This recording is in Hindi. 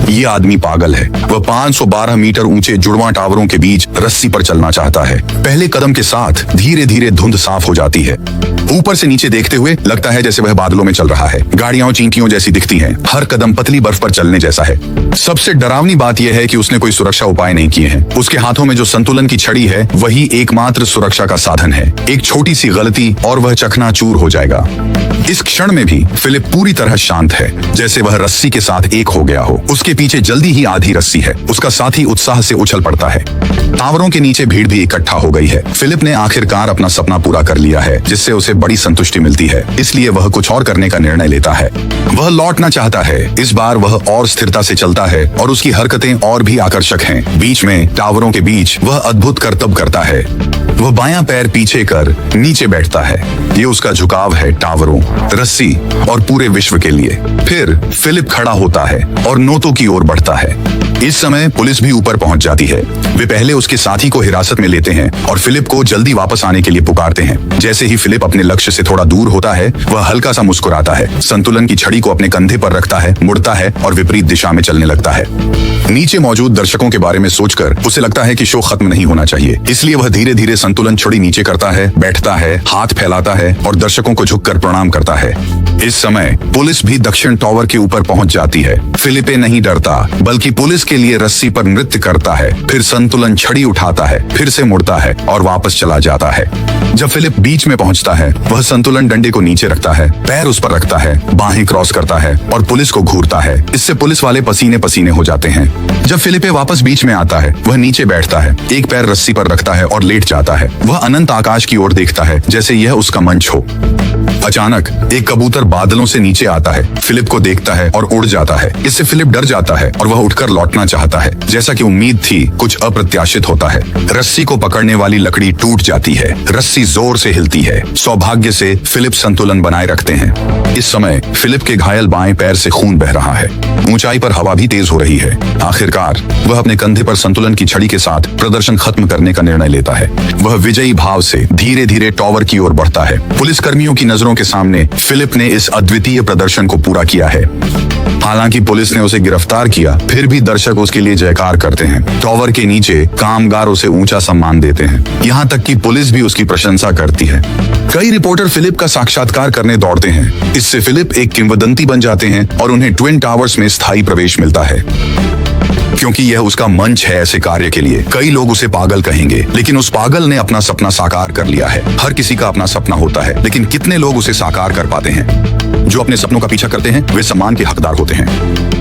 ये आदमी पागल है। वह 512 मीटर ऊंचे जुड़वां टावरों के बीच रस्सी पर चलना चाहता है। पहले कदम के साथ धीरे धीरे धुंध साफ हो जाती है। ऊपर से नीचे देखते हुए लगता है जैसे वह बादलों में चल रहा है। गाड़ियां चींटियों जैसी दिखती हैं। हर कदम पतली बर्फ पर चलने जैसा है। सबसे डरावनी बात यह है कि उसने कोई सुरक्षा उपाय नहीं किए हैं। उसके हाथों में जो संतुलन की छड़ी है वही एकमात्र सुरक्षा का साधन है। एक छोटी सी गलती और वह चकनाचूर हो जाएगा। इस क्षण में भी फिलिप पूरी तरह शांत है, जैसे वह रस्सी के साथ एक हो गया हो। उसके पीछे जल्दी ही आधी रस्सी है। उसका साथी उत्साह से उछल पड़ता है। टावरों के नीचे भीड़ भी इकट्ठा हो गई है। फिलिप ने आखिरकार अपना सपना पूरा कर लिया है, जिससे उसे बड़ी संतुष्टि मिलती है। इसलिए वह कुछ और करने का निर्णय लेता है। वह लौटना चाहता है। इस बार वह और स्थिरता से चलता है और उसकी हरकतें और भी आकर्षक हैं। बीच में टावरों के बीच वह अद्भुत करतब करता है। वह बायां पैर पीछे कर नीचे बैठता है। ये उसका झुकाव है टावरों, रस्सी और पूरे विश्व के लिए। फिर फिलिप खड़ा होता है और नोटों की ओर बढ़ता है। इस समय पुलिस भी ऊपर पहुंच जाती है। वे पहले उसके साथी को हिरासत में लेते हैं और फिलिप को जल्दी वापस आने के लिए पुकारते हैं। जैसे ही फिलिप अपने लक्ष्य से थोड़ा दूर होता है, वह हल्का सा मुस्कुराता है, संतुलन की छड़ी को अपने कंधे पर रखता है, मुड़ता है और विपरीत दिशा में चलने लगता है। नीचे मौजूद दर्शकों के बारे में सोचकर उसे लगता है कि शो खत्म नहीं होना चाहिए। इसलिए वह धीरे धीरे संतुलन छड़ी नीचे करता है, बैठता है, हाथ फैलाता है और दर्शकों को झुककर प्रणाम करता है। इस समय पुलिस भी दक्षिण टावर के ऊपर पहुंच जाती है। फिलिपे नहीं डरता, बल्कि पुलिस के लिए रस्सी पर नृत्य करता है। फिर संतुलन छड़ी उठाता है, फिर से मुड़ता है और वापस चला जाता है। जब फिलिप बीच में पहुंचता है, वह संतुलन डंडे को नीचे रखता है, पैर उस पर रखता है, बाहें क्रॉस करता है और पुलिस को घूरता है। इससे पुलिस वाले पसीने पसीने हो जाते हैं। जब फिलिपे वापस बीच में आता है, वह नीचे बैठता है, एक पैर रस्सी पर रखता है और लेट जाता है। वह अनंत आकाश की ओर देखता है, जैसे यह उसका मंच हो। अचानक एक कबूतर बादलों से नीचे आता है, फिलिप को देखता है और उड़ जाता है। इससे फिलिप डर जाता है और वह उठकर लौटना चाहता है। जैसा कि उम्मीद थी, कुछ अप्रत्याशित होता है। रस्सी को पकड़ने वाली लकड़ी टूट जाती है। रस्सी जोर से हिलती है। सौभाग्य से फिलिप संतुलन बनाए रखते हैं। इस समय फिलिप के घायल बाएं पैर से खून बह रहा है। ऊंचाई पर हवा भी तेज हो रही है। आखिरकार वह अपने कंधे पर संतुलन की छड़ी के साथ प्रदर्शन खत्म करने का निर्णय लेता है। वह विजयी भाव से धीरे धीरे टावर की ओर बढ़ता है। पुलिस कर्मियों की नजरों के सामने फिलिप ने इस अद्वितीय प्रदर्शन को पूरा किया है। हालांकि पुलिस ने उसे गिरफ्तार किया, फिर भी दर्शक उसके लिए जयकार करते हैं। टावर के नीचे कामगार उसे ऊंचा सम्मान देते हैं। यहाँ तक कि पुलिस भी उसकी प्रशंसा करती है। कई रिपोर्टर फिलिप का साक्षात्कार करने दौड़ते हैं। इससे फिलिप एक किंवदंती बन जाते हैं और उन्हें ट्विन टावर्स में स्थायी प्रवेश मिलता है, क्योंकि यह उसका मंच है ऐसे कार्य के लिए। कई लोग उसे पागल कहेंगे, लेकिन उस पागल ने अपना सपना साकार कर लिया है। हर किसी का अपना सपना होता है, लेकिन कितने लोग उसे साकार कर पाते हैं? जो अपने सपनों का पीछा करते हैं, वे सम्मान के हकदार होते हैं।